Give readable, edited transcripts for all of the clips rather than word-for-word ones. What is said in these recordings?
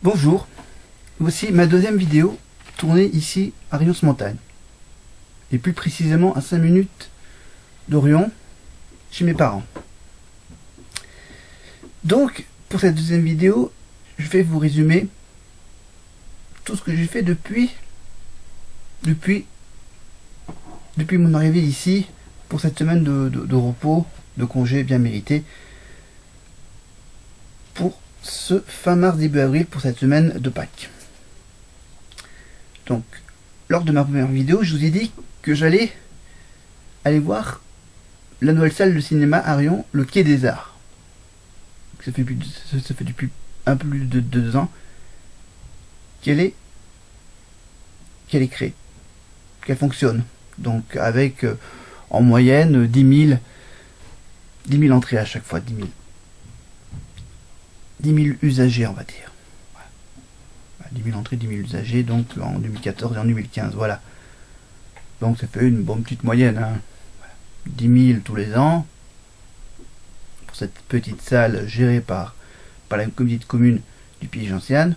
Bonjour, voici ma deuxième vidéo tournée ici à Rions-Montagne, et plus précisément à 5 minutes d'Orion, chez mes parents. Donc, pour cette deuxième vidéo, je vais vous résumer tout ce que j'ai fait depuis mon arrivée ici pour cette semaine de repos, de congé bien mérité, pour ce fin mars début avril, pour cette semaine de Pâques. Donc, lors de ma première vidéo, je vous ai dit que j'allais aller voir la nouvelle salle de cinéma à Rion, le Quai des Arts. Ça fait depuis un peu plus de 2 ans qu'elle est créée, qu'elle fonctionne. Donc avec en moyenne 10 000 entrées à chaque fois, 10 000 usagers, on va dire. Voilà. 10 000 entrées, 10 000 usagers, donc en 2014 et en 2015, voilà. Donc ça fait une bonne petite moyenne, hein. Voilà. 10 000 tous les ans, pour cette petite salle gérée par la communauté de communes du Pays-Gentiane.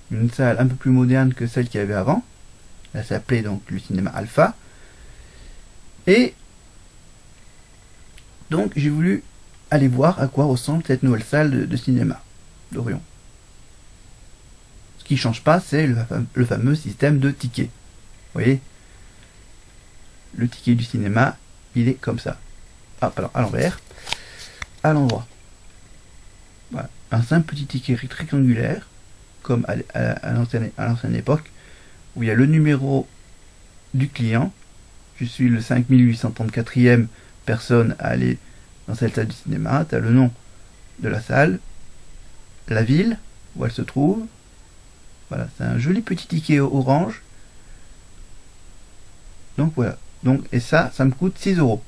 Une salle un peu plus moderne que celle qu'il y avait avant. Elle s'appelait donc le cinéma Alpha. Et donc j'ai voulu aller voir à quoi ressemble cette nouvelle salle de cinéma d'Orion. Ce qui ne change pas, c'est le fameux système de tickets. Vous voyez, le ticket du cinéma, il est comme ça. Ah, alors à l'envers, à l'endroit. Voilà. Un simple petit ticket rectangulaire, comme à l'ancienne époque, où il y a le numéro du client. Je suis le 5834e personne à aller dans cette salle du cinéma. Tu as le nom de la salle, la ville où elle se trouve. Voilà, c'est un joli petit ticket orange. Donc voilà. Donc, et ça me coûte 6 €.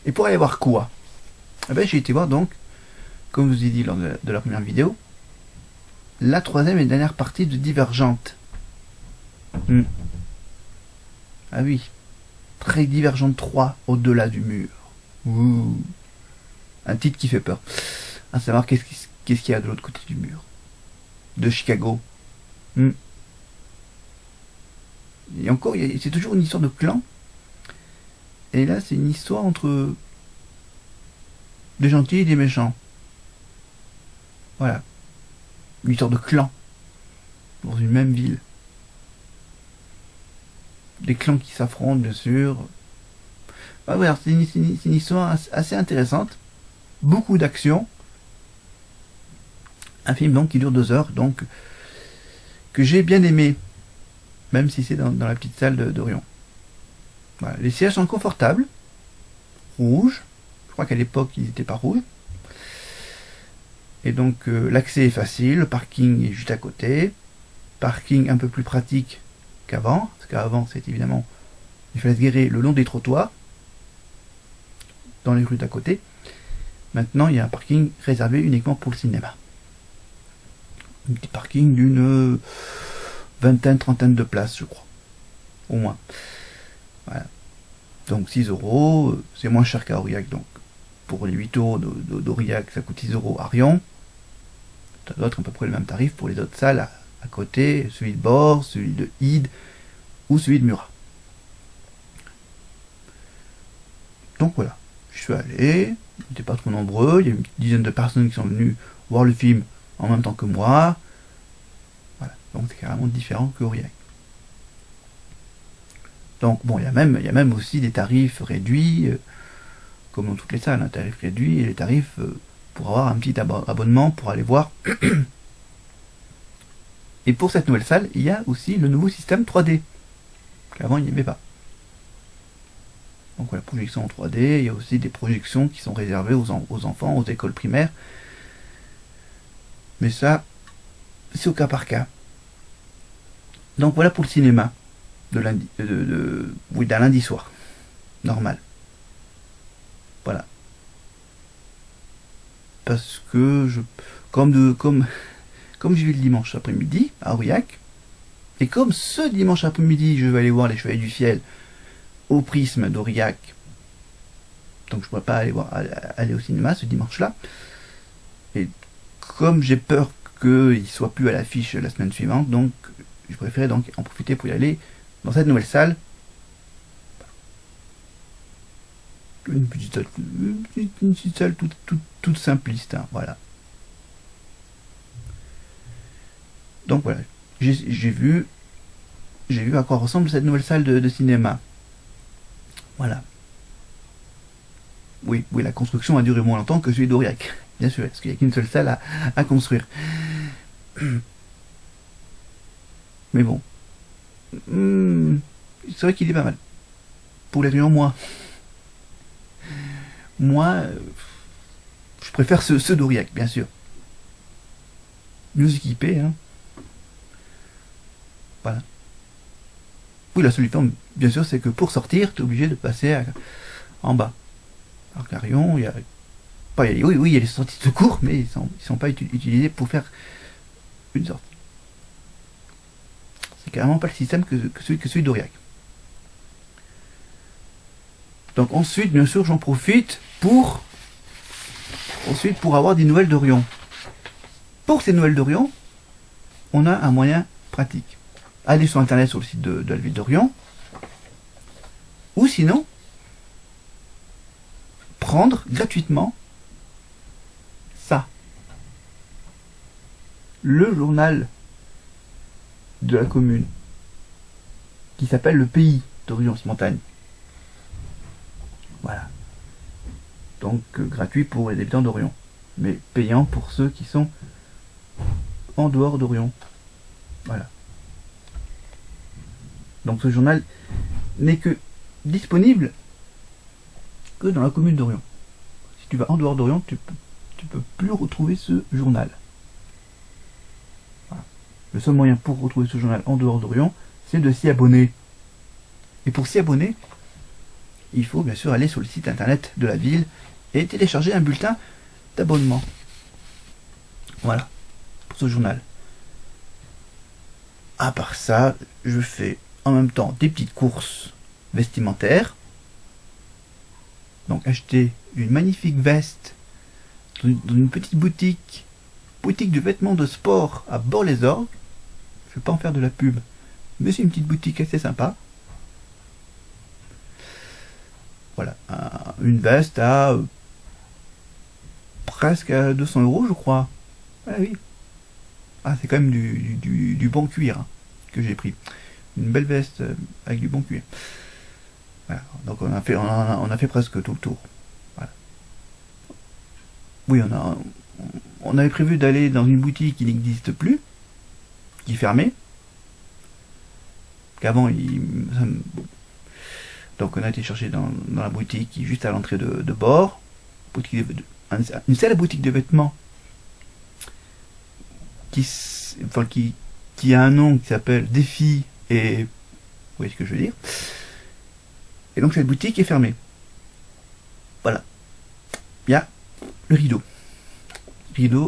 Et pour aller voir quoi? Eh ben, j'ai été voir donc, comme je vous ai dit lors de la première vidéo, la troisième et dernière partie de Divergente. Ah oui, très Divergente 3, au-delà du mur. Ouh. Un titre qui fait peur. À savoir qu'est-ce qu'il y a de l'autre côté du mur. De Chicago. Et encore, c'est toujours une histoire de clan. Et là, c'est une histoire entre des gentils et des méchants. Voilà. Une histoire de clan. Dans une même ville. Des clans qui s'affrontent, bien sûr. Ah, voilà, c'est une histoire assez intéressante. Beaucoup d'action. Un film donc qui dure 2 heures, donc que j'ai bien aimé. Même si c'est dans la petite salle d'Orion. Voilà. Les sièges sont confortables. Rouges. Je crois qu'à l'époque, ils n'étaient pas rouges. Et donc, l'accès est facile. Le parking est juste à côté. Parking un peu plus pratique qu'avant. Parce qu'avant, c'est évidemment, il fallait se garer le long des trottoirs. Dans les rues d'à côté. Maintenant, il y a un parking réservé uniquement pour le cinéma. Un petit parking d'une vingtaine, trentaine de places, je crois. Au moins. Voilà. Donc 6 €, c'est moins cher qu'à Aurillac. Donc pour les 8 € d'Aurillac, ça coûte 6 € à Rion. Ça doit être à peu près le même tarif pour les autres salles à côté, celui de Bord, celui de Ide ou celui de Murat. Donc voilà, je suis allé, on n'était pas trop nombreux, il y a une dizaine de personnes qui sont venues voir le film en même temps que moi. Voilà, donc c'est carrément différent que Aurillac. Donc bon, il y a même aussi des tarifs réduits, comme dans toutes les salles, un tarif réduit et les tarifs pour avoir un petit abonnement pour aller voir. Et pour cette nouvelle salle, il y a aussi le nouveau système 3D, qu'avant il n'y avait pas. Donc voilà, projection en 3D, il y a aussi des projections qui sont réservées aux enfants, aux écoles primaires. Mais ça, c'est au cas par cas. Donc voilà pour le cinéma d'un lundi soir. Normal. Voilà. Parce que comme j'y vais le dimanche après-midi à Aurillac, et comme ce dimanche après-midi je vais aller voir les Chevaliers du Fiel au Prisme d'Aurillac, donc je ne pourrais pas aller au cinéma ce dimanche-là, et comme j'ai peur qu'il soit plus à l'affiche la semaine suivante, donc je préférais donc en profiter pour y aller dans cette nouvelle salle. Une petite salle toute simpliste, hein, voilà. Donc voilà, j'ai vu à quoi ressemble cette nouvelle salle de cinéma. Voilà. Oui, la construction a duré moins longtemps que celui d'Aurillac, bien sûr, parce qu'il n'y a qu'une seule salle à construire. Mais bon. C'est vrai qu'il est pas mal. Pour les rayons, moi, je préfère ceux d'Aurillac, bien sûr. Mieux équipés, hein. Voilà. Oui, la seule différence, bien sûr, c'est que pour sortir, tu es obligé de passer en bas. Alors qu'à Rion, il y a il y a les sorties de secours, mais ils sont pas utilisés pour faire une sortie. C'est carrément pas le système que celui d'Aurillac. Donc ensuite, bien sûr, j'en profite pour avoir des nouvelles d'Orion. Pour ces nouvelles d'Orion, on a un moyen pratique. Aller sur internet sur le site de la ville d'Orion, ou sinon prendre gratuitement ça. Le journal de la commune qui s'appelle Le Pays d'Orion-Montagne. Voilà. Donc gratuit pour les habitants d'Orion, mais payant pour ceux qui sont en dehors d'Orion. Voilà. Donc ce journal n'est que disponible que dans la commune d'Orion. Si tu vas en dehors d'Orion, tu peux plus retrouver ce journal. Voilà. Le seul moyen pour retrouver ce journal en dehors d'Orion, c'est de s'y abonner. Et pour s'y abonner, il faut bien sûr aller sur le site internet de la ville et télécharger un bulletin d'abonnement. Voilà, pour ce journal. À part ça, je fais en même temps des petites courses vestimentaires. Donc acheter une magnifique veste dans une petite boutique de vêtements de sport à Bord-les-Orgues. Je ne vais pas en faire de la pub, mais c'est une petite boutique assez sympa. Voilà, une veste à presque à 200 €, je crois. Ah oui. Ah, c'est quand même du bon cuir, hein, que j'ai pris. Une belle veste avec du bon cuir. Voilà. Donc on a fait presque tout le tour. Voilà. Oui, on avait prévu d'aller dans une boutique qui n'existe plus, qui fermait. Qu'avant, donc on a été chercher dans la boutique qui est juste à l'entrée de Bord. Une seule boutique de vêtements qui a un nom qui s'appelle Défi et... Vous voyez ce que je veux dire. Et donc cette boutique est fermée. Voilà. Il y a le rideau.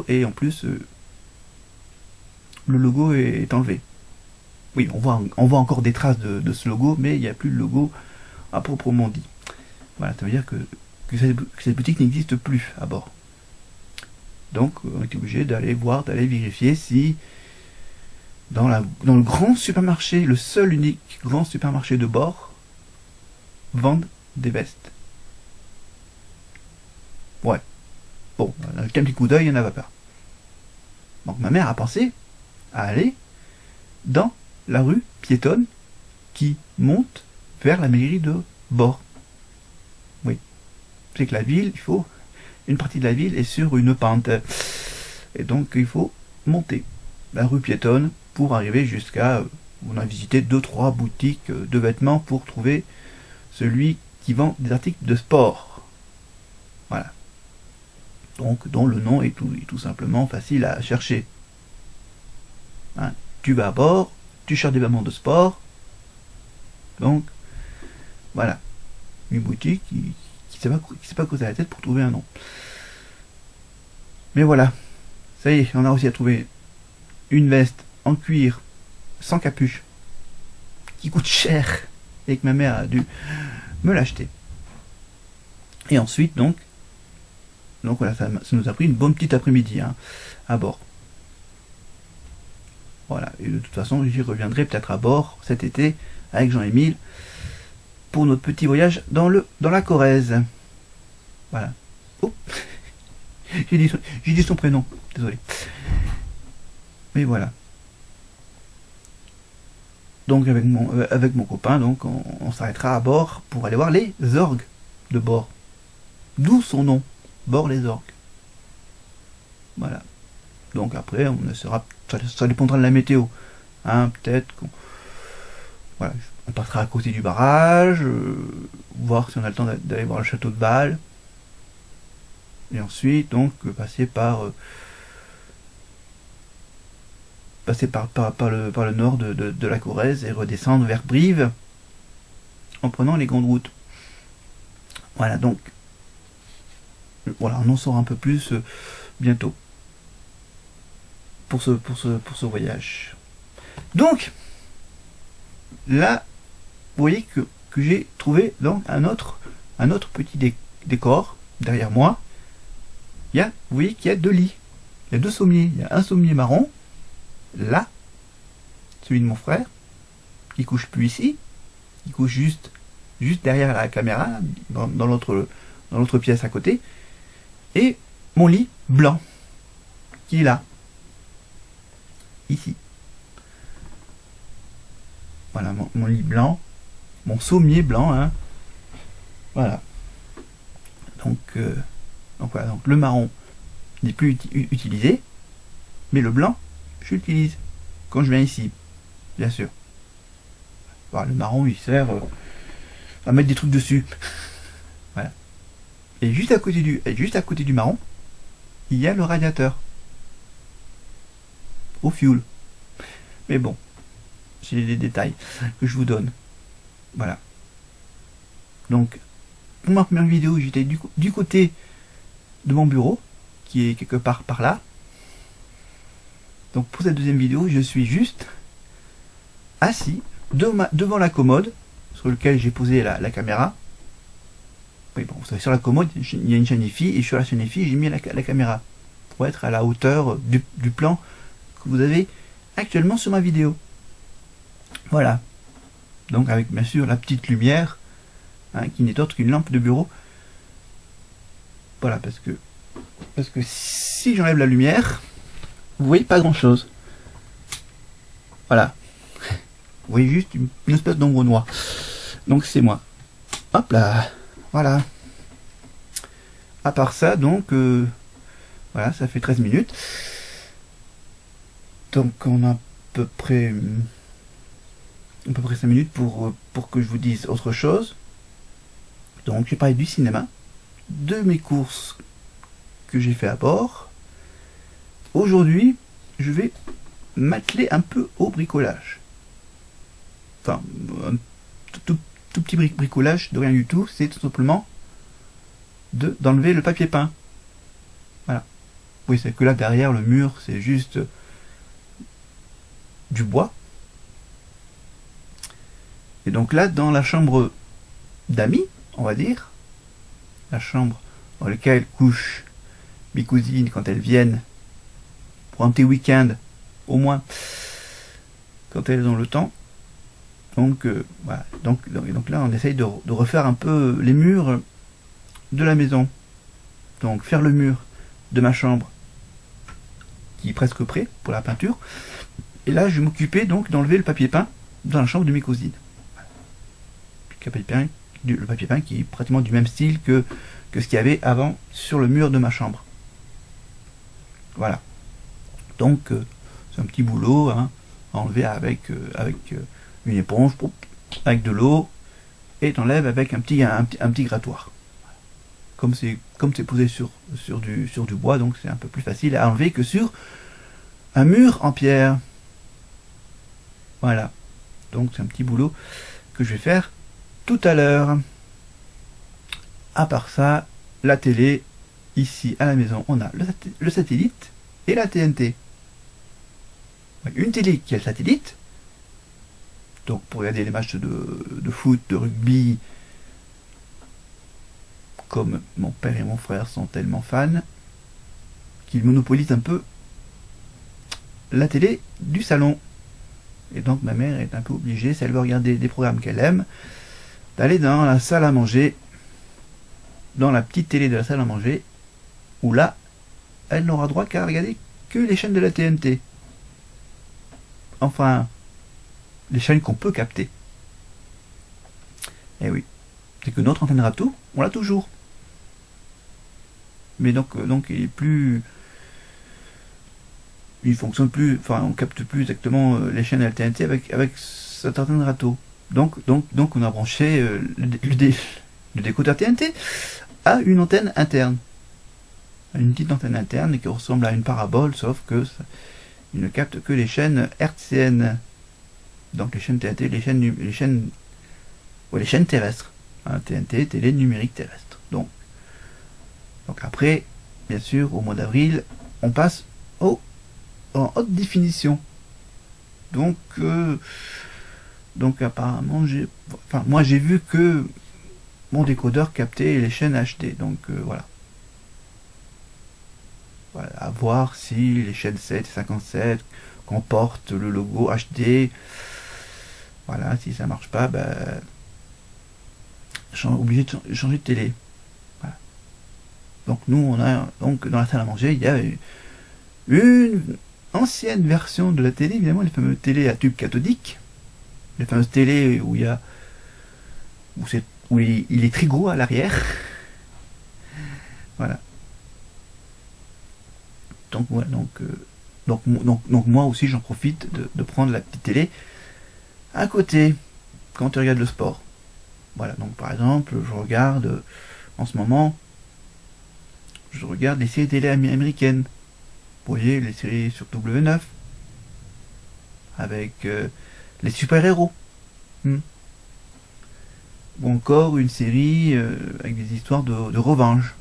Et en plus le logo est enlevé. Oui, on voit encore des traces de ce logo, mais il n'y a plus le logo à proprement dit. Voilà, ça veut dire que cette boutique n'existe plus à Bord. Donc on est obligé d'aller vérifier si dans le grand supermarché, le seul unique grand supermarché de Bord, vendent des vestes. Ouais. Bon, avec un petit coup d'œil, il n'y en avait pas. Donc ma mère a pensé à aller dans la rue piétonne qui monte vers la mairie de Bord. Oui. C'est que la ville, une partie de la ville est sur une pente. Et donc il faut monter la rue piétonne pour arriver jusqu'à... On a visité 2-3 boutiques de vêtements pour trouver celui qui vend des articles de sport. Voilà. Donc, dont le nom est tout simplement facile à chercher. Hein, tu vas à Bord, tu cherches des vêtements de sport. Donc, voilà. Une boutique qui s'est pas causé la tête pour trouver un nom. Mais voilà. Ça y est, on a réussi à trouver une veste en cuir, sans capuche, qui coûte cher, et que ma mère a dû me l'acheter. Et ensuite, donc, Donc voilà, ça nous a pris une bonne petite après-midi hein, à bord. Voilà, et de toute façon, j'y reviendrai peut-être à bord cet été avec Jean-Émile pour notre petit voyage dans la Corrèze. Voilà. Oh j'ai dit son prénom, désolé. Mais voilà. Donc avec mon copain, donc on s'arrêtera à bord pour aller voir les orgues de bord. D'où son nom, bord les orgues. Voilà. Donc après, ça dépendra de la météo. Hein, peut-être qu'on voilà, on passera à côté du barrage, voir si on a le temps d'aller voir le château de Bâle. Et ensuite, donc, passer par le nord de la Corrèze et redescendre vers Brive en prenant les grandes routes. Voilà, donc, voilà, on en saura un peu plus bientôt pour ce voyage. Donc, là, vous voyez que j'ai trouvé donc un autre petit décor derrière moi. Vous voyez qu'il y a 2 lits. Il y a 2 sommiers. Il y a un sommier marron, là, celui de mon frère, qui couche plus ici, qui couche juste derrière la caméra, dans l'autre pièce à côté, et mon lit blanc, qui est là, ici. Voilà, mon lit blanc, mon sommier blanc, hein. Voilà. Donc voilà, donc le marron n'est plus utilisé, mais le blanc, je l'utilise quand je viens ici, bien sûr. Voilà, le marron, il sert à mettre des trucs dessus. Voilà. Et juste à côté du marron, il y a le radiateur au fioul. Mais bon, c'est des détails que je vous donne. Voilà. Donc, pour ma première vidéo, j'étais du côté de mon bureau, qui est quelque part par là. Donc pour cette deuxième vidéo, je suis juste assis devant la commode sur laquelle j'ai posé la caméra. Oui, bon, vous savez, sur la commode, il y a une chaîne IFI, et sur la chaîne IFI, j'ai mis la caméra pour être à la hauteur du plan que vous avez actuellement sur ma vidéo. Voilà. Donc avec bien sûr la petite lumière, hein, qui n'est autre qu'une lampe de bureau. Voilà, parce que si j'enlève la lumière, vous voyez pas grand chose. Voilà. Vous voyez juste une espèce d'ombre noire. Donc c'est moi. Hop là. Voilà. À part ça, donc, voilà, ça fait 13 minutes. Donc on a à peu près 5 minutes pour que je vous dise autre chose. Donc j'ai parlé du cinéma, de mes courses que j'ai fait à bord. Aujourd'hui, je vais m'atteler un peu au bricolage. Enfin, un tout petit bricolage de rien du tout, c'est tout simplement d'enlever le papier peint. Voilà. Oui, c'est que là derrière le mur, c'est juste du bois. Et donc là, dans la chambre d'amis, on va dire, la chambre dans laquelle couchent mes cousines quand elles viennent pour un petit week-end, au moins, quand elles ont le temps. Donc voilà. Donc là, on essaye de refaire un peu les murs de la maison. Donc faire le mur de ma chambre, qui est presque prêt pour la peinture. Et là, je vais m'occuper donc d'enlever le papier peint dans la chambre de mes cousines. Le papier peint qui est pratiquement du même style que ce qu'il y avait avant sur le mur de ma chambre. Voilà. Donc c'est un petit boulot, hein, à enlever avec une éponge, avec de l'eau, et t'enlèves avec un petit grattoir. Comme c'est posé sur du bois, donc c'est un peu plus facile à enlever que sur un mur en pierre. Voilà. Donc c'est un petit boulot que je vais faire tout à l'heure. À part ça, la télé, ici à la maison, on a le satellite et la TNT. Une télé qui a le satellite, donc pour regarder les matchs de foot, de rugby, comme mon père et mon frère sont tellement fans, qu'ils monopolisent un peu la télé du salon. Et donc ma mère est un peu obligée, si elle veut regarder des programmes qu'elle aime, d'aller dans la salle à manger, dans la petite télé de la salle à manger, où là, elle n'aura droit qu'à regarder que les chaînes de la TNT. Enfin, les chaînes qu'on peut capter. Eh oui, c'est que notre antenne Ratou, on l'a toujours. Mais donc il est plus... Il fonctionne plus, enfin on capte plus exactement les chaînes de la TNT avec cette antenne Ratou. Donc on a branché le décodeur TNT à une antenne interne. Une petite antenne interne qui ressemble à une parabole, sauf que il ne capte que les chaînes hertziennes. Donc les chaînes TNT, les chaînes terrestres. Hein, TNT, télé numérique terrestre. Donc après, bien sûr, au mois d'avril, on passe en haute définition. Donc apparemment, moi j'ai vu que mon décodeur captait les chaînes HD. Donc voilà. Voilà, à voir si les chaînes 7 et 57 comportent le logo HD. Voilà, si ça marche pas, obligé de changer de télé. Voilà. Donc nous, on a donc dans la salle à manger, il y a une ancienne version de la télé, évidemment, les fameuses télés à tube cathodique, les fameuses télés où il est très gros à l'arrière. Voilà. Donc voilà, donc moi aussi j'en profite de prendre la petite télé à côté quand tu regardes le sport. Voilà, donc par exemple, je regarde en ce moment, je regarde les séries télé américaines. Vous voyez, les séries sur W9 avec les super-héros. Ou encore une série avec des histoires de revanche.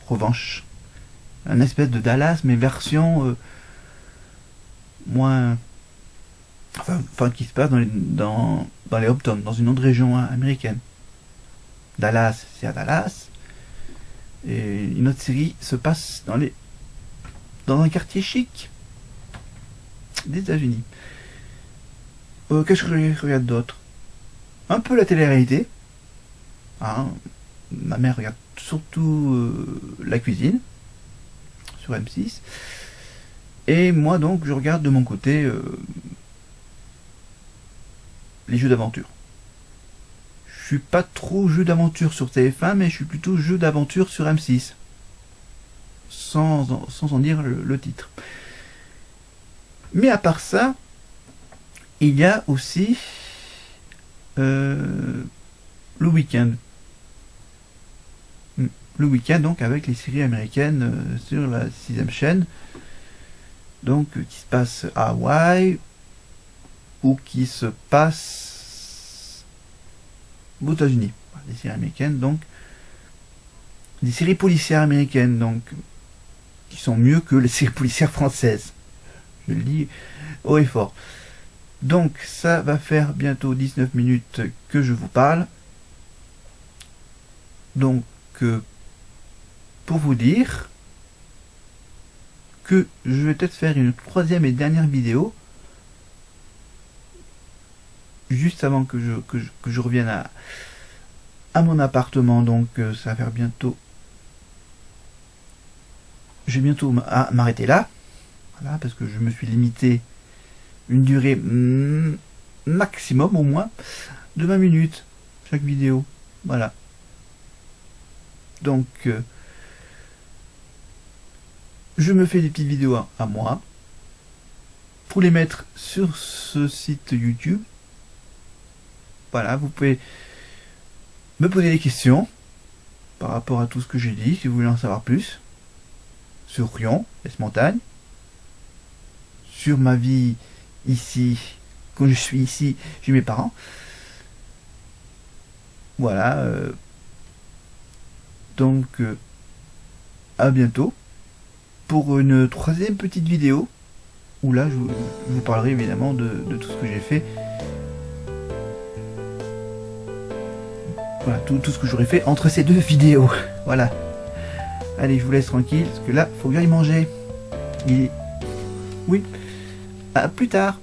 Revanche. Un espèce de Dallas, mais version moins... Enfin, qui se passe dans les Hamptons, dans une autre région américaine. Dallas, c'est à Dallas. Et une autre série se passe dans un quartier chic des États-Unis. Qu'est-ce que je regarde d'autre? Un peu la télé-réalité. Hein, ma mère regarde surtout la cuisine sur M6. Et moi donc je regarde de mon côté les jeux d'aventure. Je suis pas trop jeu d'aventure sur TF1, mais je suis plutôt jeu d'aventure sur M6. Sans en dire le titre. Mais à part ça, il y a aussi le week-end. Le week-end, donc, avec les séries américaines sur la 6ème chaîne. Donc, qui se passe à Hawaï, ou qui se passe aux États-Unis. Des séries américaines, donc, des séries policières américaines, donc, qui sont mieux que les séries policières françaises. Je le dis haut et fort. Donc, ça va faire bientôt 19 minutes que je vous parle. Donc, pour vous dire que je vais peut-être faire une troisième et dernière vidéo juste avant que je revienne à mon appartement. Donc ça va faire bientôt, je vais bientôt m'arrêter là, voilà, parce que je me suis limité une durée maximum au moins de 20 minutes chaque vidéo. Voilà, donc je me fais des petites vidéos à moi pour les mettre sur ce site YouTube. Voilà, vous pouvez me poser des questions par rapport à tout ce que j'ai dit, si vous voulez en savoir plus, sur Rion, l'Esmontagne, sur ma vie ici, quand je suis ici chez mes parents. Voilà, donc à bientôt pour une troisième petite vidéo où là je vous parlerai évidemment de tout ce que j'ai fait Voilà, tout ce que j'aurais fait entre ces deux vidéos. Voilà. Allez, je vous laisse tranquille, parce que là, faut bien y manger. Oui. À plus tard.